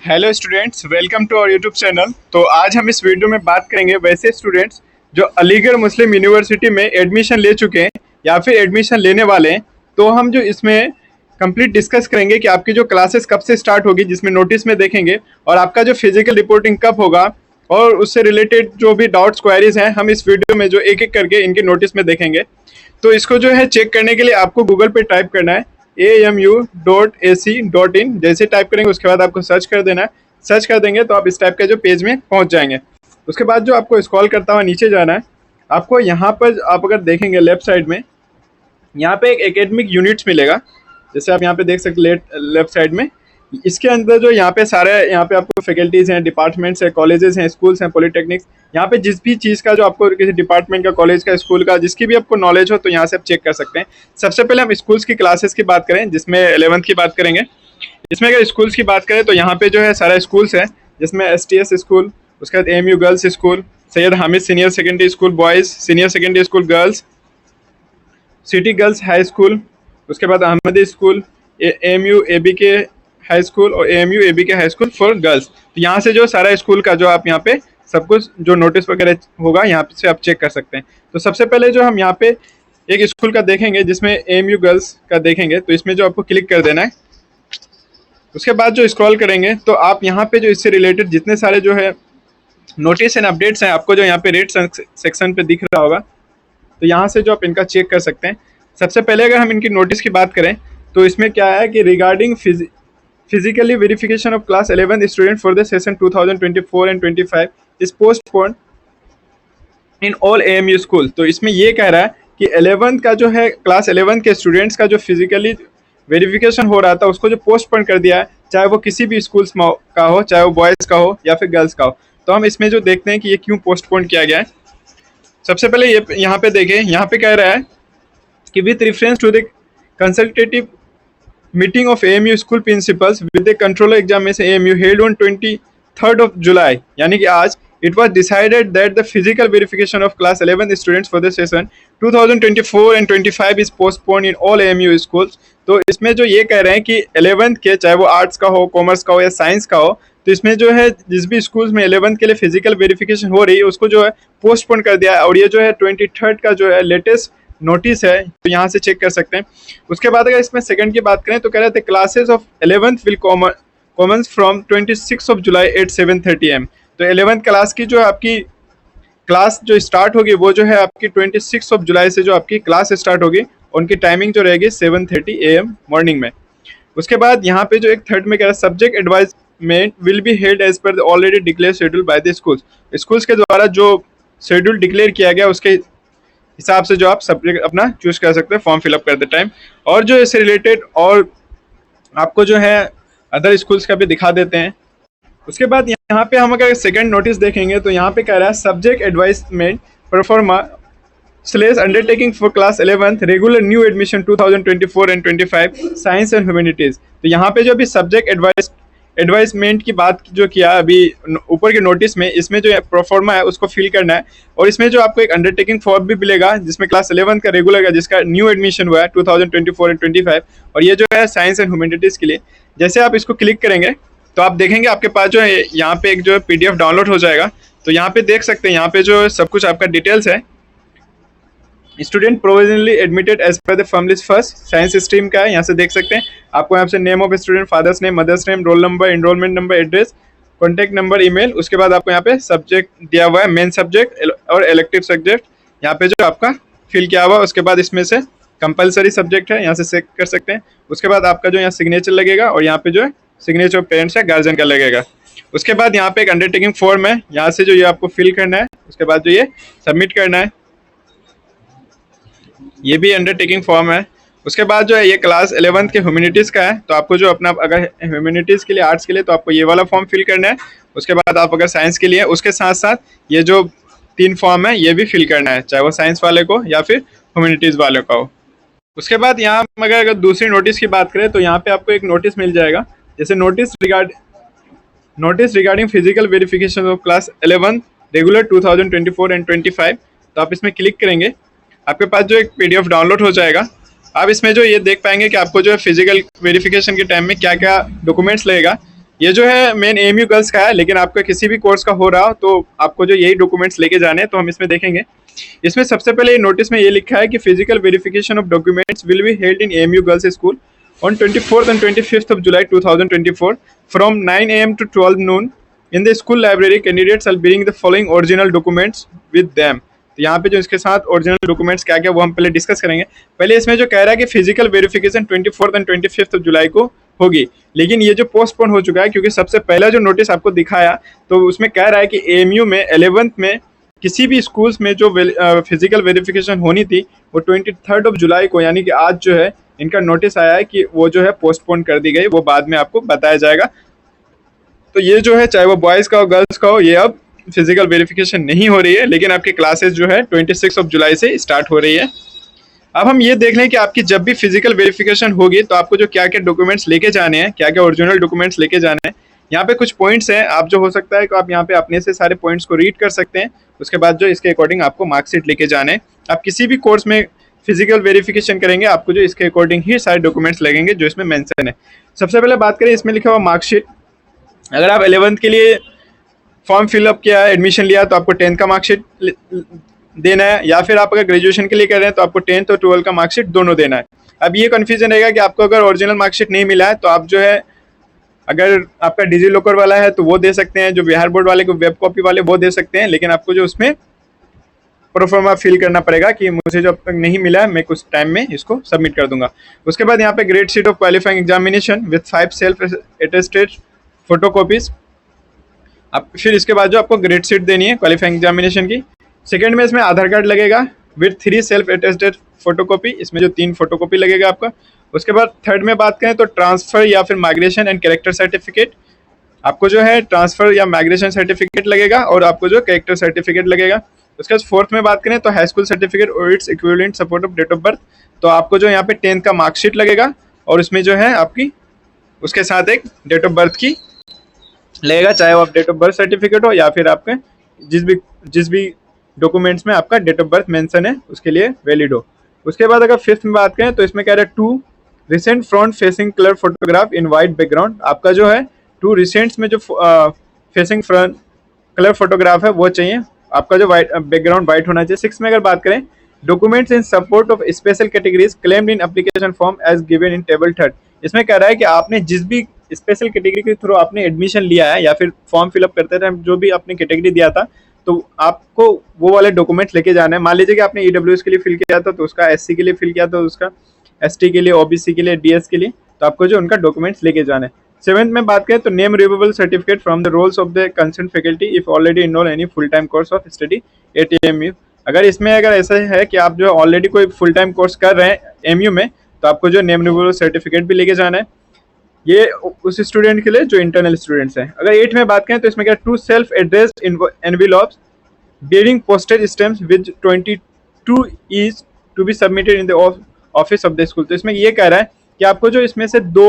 Hello students, welcome to our YouTube channel. तो आज हम इस वीडियो में बात करेंगे वैसे स्टूडेंट्स जो अलीगढ़ मुस्लिम यूनिवर्सिटी में एडमिशन ले चुके हैं या फिर एडमिशन लेने वाले हैं। तो हम जो इसमें कंप्लीट डिस्कस करेंगे कि आपकी जो क्लासेस कब से स्टार्ट होगी, जिसमें नोटिस में देखेंगे, और आपका जो फिजिकल रिपोर्टिंग कब होगा, और उससे रिलेटेड जो भी डाउट्स क्वेरीज हैं हम इस वीडियो में जो एक एक करके इनके नोटिस में देखेंगे। तो इसको जो है चेक करने के लिए आपको गूगल पे टाइप करना है amu.ac.in। जैसे टाइप करेंगे उसके बाद आपको सर्च कर देना है। सर्च कर देंगे तो आप इस टाइप के जो पेज में पहुंच जाएंगे। उसके बाद जो आपको स्क्रॉल करता हुआ नीचे जाना है, आपको यहाँ पर आप अगर देखेंगे लेफ्ट साइड में, यहाँ पे एक एकेडमिक यूनिट्स मिलेगा। जैसे आप यहाँ पे देख सकते लेफ्ट साइड में, इसके अंदर जो यहाँ पे सारे यहाँ पे आपको फैकल्टीज हैं, डिपार्टमेंट्स हैं, कॉलेजेस हैं, स्कूल्स हैं, पॉलिटेक्निक्स। यहाँ पे जिस भी चीज़ का जो आपको किसी डिपार्टमेंट का, कॉलेज का, स्कूल का, जिसकी भी आपको नॉलेज हो, तो यहाँ से आप चेक कर सकते हैं। सबसे पहले हम स्कूल्स की क्लासेस की बात करें, जिसमें 11th की बात करेंगे। इसमें अगर स्कूल्स की बात करें तो यहाँ पे जो है सारा स्कूल्स है, जिसमें STS स्कूल, उसके बाद AMU girls school, Syed Hamid senior secondary school boys, senior secondary school girls, city girls high school, उसके बाद Ahmadi school, AMU ABK high school और AMU ABK high school for girls. तो यहाँ से जो सारा स्कूल का जो आप यहाँ पे सब कुछ जो नोटिस वगैरह होगा यहाँ से आप चेक कर सकते हैं। तो सबसे पहले जो हम यहाँ पे एक स्कूल का देखेंगे, जिसमें AMU गर्ल्स का देखेंगे, तो इसमें जो आपको क्लिक कर देना है। उसके बाद जो स्क्रॉल करेंगे तो आप यहाँ पे जो इससे रिलेटेड जितने सारे जो है नोटिस एंड अपडेट्स हैं, आपको जो यहाँ पे रेट सेक्शन पे दिख रहा होगा, तो यहाँ से जो आप इनका चेक कर सकते हैं। सबसे पहले अगर हम इनकी नोटिस की बात करें तो इसमें क्या है कि regarding physically verification of class 11 student for the session 2024 and 25 is postponed in all AMU school. तो इसमें ये कह रहा है कि 11th का जो है, क्लास 11 के स्टूडेंट्स का जो फिजिकली वेरिफिकेशन हो रहा था उसको जो पोस्टपोन कर दिया है, चाहे वो किसी भी स्कूल्स का हो, चाहे वो बॉयज़ का हो या फिर गर्ल्स का हो। तो हम इसमें जो देखते हैं कि ये क्यों पोस्टपोन किया गया है। सबसे पहले ये यहाँ पे देखें, यहाँ पे कह रहा है कि with reference to the consultative meeting of AMU school principals with the controller examination AMU held on 23rd of July, यानी कि आज, it was decided that the physical verification of class 11 students for the session 2024 and 25 is postponed in all AMU schools। तो इसमें जो ये कह रहे हैं कि 11th के, चाहे वो आर्ट्स का हो, कॉमर्स का हो या साइंस का हो, तो इसमें जो है जिस भी स्कूल्स में 11th के लिए फिजिकल वेरिफिकेशन हो रही है उसको जो है पोस्टपोन कर दिया है। और ये जो है 23rd का जो है लेटेस्ट नोटिस है, तो यहाँ से चेक कर सकते हैं। उसके बाद अगर इसमें सेकंड की बात करें तो कह रहे थे classes of 11th will Commons from 26 of July at 7:30 AM। तो 11th क्लास की जो आपकी क्लास जो स्टार्ट होगी वो जो है आपकी 26 of July से जो आपकी क्लास स्टार्ट होगी, उनकी टाइमिंग जो रहेगी 7:30 AM मॉर्निंग में। उसके बाद यहाँ पे जो एक थर्ड में कह रहा है subject advisement will be held as per already declare schedule by the schools के द्वारा जो शेड्यूल डिक्लेयर किया गया उसके हिसाब से जो आप सब्जेक्ट अपना चूज कर सकते हैं फॉर्म फिलअप करते टाइम। और जो इससे रिलेटेड और आपको जो है अदर स्कूल्स का भी दिखा देते हैं। उसके बाद यहाँ पे हम अगर सेकंड नोटिस देखेंगे तो यहाँ पे कह रहा है subject advisement pro forma slash undertaking for class 11th regular new admission 2024 and 25 science and humanities. तो यहाँ पे जो अभी सब्जेक्ट एडवाइजमेंट की बात जो किया अभी ऊपर के नोटिस में, इसमें जो प्रोफॉर्मा है उसको फिल करना है। और इसमें जो आपको एक अंडरटेकिंग फॉर्म भी मिलेगा जिसमें क्लास 11 का रेगुलर का जिसका न्यू एडमिशन हुआ है 2024 एंड 25, और ये जो है साइंस एंड ह्यूमैनिटीज़ के लिए। जैसे आप इसको क्लिक करेंगे तो आप देखेंगे आपके पास जो है यहाँ पे एक जो PDF डाउनलोड हो जाएगा। तो यहाँ पे देख सकते हैं, यहाँ पे जो सब कुछ आपका डिटेल्स है। Student provisionally admitted as per the form list first, science stream का है, यहाँ से देख सकते हैं। आपको यहाँ से name of student, father's name, mother's name, roll number, enrolment number, address, contact number, email. उसके बाद आपको यहाँ पे सब्जेक्ट दिया हुआ है, मेन सब्जेक्ट और इलेक्टिव सब्जेक्ट यहाँ पे जो आपका फिल किया हुआ है। उसके बाद इसमें से कंपलसरी सब्जेक्ट है, यहाँ से चेक कर सकते हैं। उसके बाद आपका जो यहाँ सिग्नेचर लगेगा और यहाँ पे जो है सिग्नेचर ऑफ पेरेंट्स है, गार्जियन का लगेगा। उसके बाद यहाँ पे एक अंडरटेकिंग फॉर्म है, यहाँ से जो ये आपको फिल करना है। उसके बाद जो ये सबमिट करना है, ये भी अंडरटेकिंग फॉर्म है। उसके बाद जो है ये क्लास 11th के ह्यूमैनिटीज़ का है, तो आपको जो अपना अगर ह्यूमैनिटीज़ के लिए, आर्ट्स के लिए, तो आपको ये वाला फॉर्म फिल करना है। उसके बाद आप अगर साइंस के लिए, उसके साथ साथ ये जो 3 फॉर्म है ये भी फिल करना है, चाहे वो साइंस वाले को या फिर ह्यूमैनिटीज़ वाले का हो। उसके बाद यहाँ अगर दूसरी नोटिस की बात करें तो यहाँ पे आपको एक नोटिस मिल जाएगा, जैसे notice regarding physical verification of class 11 regular 2024 and 25। तो आप इसमें क्लिक करेंगे, आपके पास जो एक PDF डाउनलोड हो जाएगा। आप इसमें जो ये देख पाएंगे कि आपको जो है फिजिकल वेरिफिकेशन के टाइम में क्या क्या डॉक्यूमेंट्स लगेगा। ये जो है मेन एएमयू गर्ल्स का है, लेकिन आपका किसी भी कोर्स का हो रहा हो तो आपको जो यही डॉक्यूमेंट्स लेके जाने हैं, तो हम इसमें देखेंगे। इसमें सबसे पहले नोटिस में ये लिखा है कि physical verification of documents will be held in AMU girls school on 24th and 25th of July 2024 from 9 a.m. to 12 noon in the school library. Candidates are bringing the following original documents with them. तो यहाँ पे जो इसके साथ original documents क्या क्या वो हम पहले डिस्कस करेंगे। पहले इसमें जो कह रहा है कि physical verification 24th and 25th of July को होगी, लेकिन ये जो पोस्टपोन हो चुका है क्योंकि सबसे पहला जो नोटिस आपको दिखाया तो उसमें कह रहा है कि एएमयू में 11th में किसी भी स्कूल्स में जो फिजिकल वेरिफिकेशन होनी थी वो 23rd ऑफ जुलाई को, यानी कि आज जो है इनका नोटिस आया है कि वो जो है पोस्टपोन कर दी गई, वो बाद में आपको बताया जाएगा। तो ये जो है चाहे वो बॉयज़ का हो गर्ल्स का हो, ये अब फिजिकल वेरिफिकेशन नहीं हो रही है, लेकिन आपकी क्लासेस जो है 26 ऑफ जुलाई से स्टार्ट हो रही है। अब हम ये देख लें कि आपकी जब भी फिजिकल वेरिफिकेशन होगी तो आपको जो क्या क्या डॉक्यूमेंट्स लेके जाने हैं, क्या क्या ओरिजिनल डॉक्यूमेंट्स लेके जाने हैं। यहाँ पे कुछ पॉइंट्स हैं, आप जो हो सकता है कि आप यहाँ पे अपने से सारे पॉइंट्स को रीड कर सकते हैं। उसके बाद जो इसके अकॉर्डिंग आपको मार्कशीट लेके जाने हैं। आप किसी भी कोर्स में फिजिकल वेरिफिकेशन करेंगे आपको जो इसके अकॉर्डिंग ही सारे डॉक्यूमेंट्स लगेंगे जो इसमें मेंशन है। सबसे पहले बात करें इसमें लिखा हुआ मार्कशीट। अगर आप 11th के लिए फॉर्म फिलअप किया है, एडमिशन लिया, तो आपको 10th का मार्कशीट देना है, या फिर आप अगर ग्रेजुएशन के लिए कर रहे हैं तो आपको 10th और 12th का मार्कशीट दोनों देना है। अब ये कन्फ्यूजन रहेगा कि आपको अगर ओरिजिनल मार्कशीट नहीं मिला है तो आप जो है अगर आपका डिजी लॉकर वाला है तो वो दे सकते हैं, जो बिहार बोर्ड वाले को वेब कॉपी वाले वो दे सकते हैं, लेकिन आपको जो उसमें प्रोफार्मा फिल करना पड़ेगा कि मुझे जब तक नहीं मिला है मैं कुछ टाइम में इसको सबमिट कर दूंगा। उसके बाद यहाँ पे grade sheet of qualifying examination with 5 self attested photocopies. अब फिर इसके बाद जो आपको ग्रेड शीट देनी है क्वालिफाइंग एग्जामिनेशन की। सेकंड में इसमें आधार कार्ड लगेगा विद 3 सेल्फ अटेस्टेड फोटोकॉपी, इसमें जो 3 फोटोकॉपी लगेगा आपका। उसके बाद थर्ड में बात करें तो ट्रांसफर या फिर माइग्रेशन एंड कैरेक्टर सर्टिफिकेट, आपको जो है ट्रांसफर या माइग्रेशन सर्टिफिकेट लगेगा और आपको जो कैरेक्टर सर्टिफिकेट लगेगा। उसके बाद फोर्थ में बात करें तो हाई स्कूल सर्टिफिकेट और its equivalent support of date of birth, तो आपको जो यहाँ पे 10th का मार्कशीट लगेगा और उसमें जो है आपकी उसके साथ एक डेट ऑफ बर्थ की लगेगा, चाहे वो आप डेट ऑफ बर्थ सर्टिफिकेट हो या फिर आपके जिस भी डॉक्यूमेंट्स में आपका डेट ऑफ बर्थ मेंशन है उसके लिए वैलिड हो। उसके बाद अगर फिफ्थ में बात करें तो इसमें कह रहा है 2 recent front facing colour photograph in white background, आपका जो है 2 रिसेंट्स में जो फेसिंग फ्रंट कलर फोटोग्राफ है वो चाहिए, आपका जो वाइट बैकग्राउंड वाइट होना चाहिए। 6 में अगर बात करें documents in support of special categories claimed in application form as given in table 3, इसमें कह रहा है कि आपने जिस भी स्पेशल कैटेगरी के थ्रू आपने एडमिशन लिया है या फिर फॉर्म फिलअप करते थे जो भी आपने कैटेगरी दिया था तो आपको वो वाले डॉक्यूमेंट्स लेके जाना है। मान लीजिए कि आपने ईडब्ल्यूएस के लिए फिल किया था तो उसका, एससी के लिए फिल किया था उसका, एसटी के लिए, ओबीसी के लिए, डीएस के लिए, तो आपको जो उनका डॉक्यूमेंट्स लेके जाना है। 7th में बात करें तो name removal certificate from the rolls of the concern faculty if already enrol any full time course of study at AMU, अगर इसमें अगर ऐसा है कि आप जो ऑलरेडी कोई फुल टाइम कोर्स कर रहे हैं एमयू में तो आपको जो नेम रिमूवल सर्टिफिकेट भी लेके जाना है, ये उस स्टूडेंट के लिए जो इंटरनल स्टूडेंट्स हैं। अगर 8 में बात करें तो इसमें क्या 2 self addressed envelopes bearing postage stamps with 22 is to be submitted in the office of the school, तो इसमें ये कह रहा है कि आपको जो इसमें से 2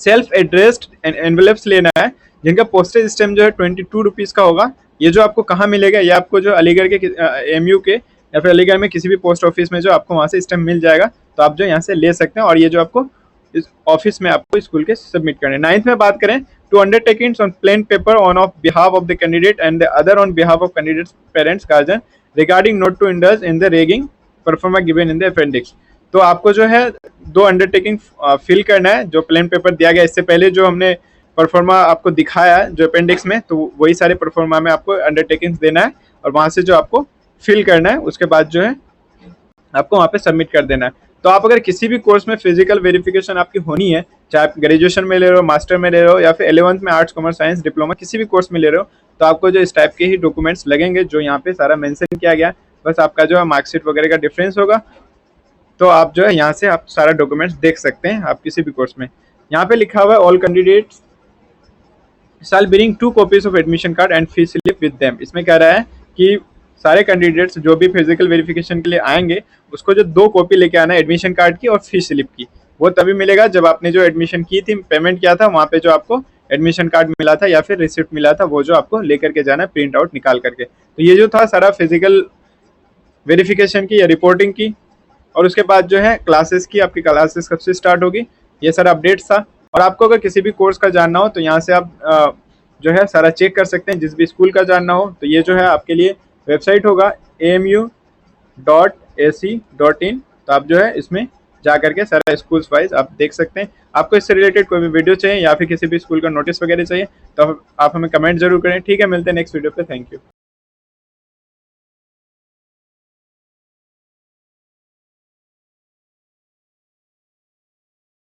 सेल्फ एड्रेस्ड एनवेलप्स लेना है जिनका पोस्टेज स्टैम्प जो है 22 रुपीज़ का होगा। ये जो आपको कहाँ मिलेगा, ये आपको जो अलीगढ़ के एमयू के या फिर अलीगढ़ में किसी भी पोस्ट ऑफिस में जो आपको वहाँ से स्टैम्प मिल जाएगा, तो आप जो यहाँ से ले सकते हैं और ये जो आपको इस ऑफिस में आपको स्कूल के सबमिट करने। 9th में बात करें to undertakings on plain paper on of behalf of the candidate and the other on behalf of candidate's parents guardian regarding not to indulge in the ragging performer given in the appendix, तो आपको जो है 2 undertaking fill करना है जो plain paper दिया गया इससे पहले जो हमने परफॉर्मा आपको दिखाया है जो अपेंडिक्स में, तो वही सारे परफॉर्मा में आपको अंडरटेकिंग देना है और वहाँ से जो आपको फिल करना है उसके बाद जो है आपको वहाँ पे सबमिट कर देना है। तो आप अगर किसी भी कोर्स में फिजिकल वेरिफिकेशन आपकी होनी है, चाहे आप ग्रेजुएशन में ले रहे हो, मास्टर में ले रहे हो या फिर 11th में आर्ट्स कॉमर्स साइंस डिप्लोमा किसी भी कोर्स में ले रहे हो, तो आपको जो इस टाइप के ही डॉक्यूमेंट्स लगेंगे जो यहाँ पे सारा मेंशन किया गया। बस आपका जो है मार्कशीट वगैरह का डिफरेंस होगा, तो आप जो है यहाँ से आप सारा डॉक्यूमेंट्स देख सकते हैं आप किसी भी कोर्स में। यहाँ पे लिखा हुआ है all candidates shall bring 2 copies of admission card and fee slip with them, इसमें कह रहा है कि सारे कैंडिडेट्स जो भी फिजिकल वेरिफिकेशन के लिए आएंगे उसको जो 2 कॉपी लेके आना है एडमिशन कार्ड की और फी स्लिप की, वो तभी मिलेगा जब आपने जो एडमिशन की थी, पेमेंट किया था, वहाँ पे जो आपको एडमिशन कार्ड मिला था या फिर रिसिप्ट मिला था वो जो आपको लेकर के जाना है प्रिंट आउट निकाल करके। तो ये जो था सारा फिजिकल वेरिफिकेशन की या रिपोर्टिंग की, और उसके बाद जो है क्लासेस की, आपकी क्लासेस कब से स्टार्ट होगी, ये सारा अपडेट्स था। और आपको अगर किसी भी कोर्स का जानना हो तो यहाँ से आप जो है सारा चेक कर सकते हैं। जिस भी स्कूल का जानना हो तो ये जो है आपके लिए वेबसाइट होगा amu.ac.in। तो आप जो है इसमें जा करके सारा स्कूल्स वाइज आप देख सकते हैं। आपको इससे रिलेटेड कोई भी वीडियो चाहिए या फिर किसी भी स्कूल का नोटिस वगैरह चाहिए तो आप हमें कमेंट जरूर करें। ठीक है, मिलते हैं नेक्स्ट वीडियो पे। Thank you.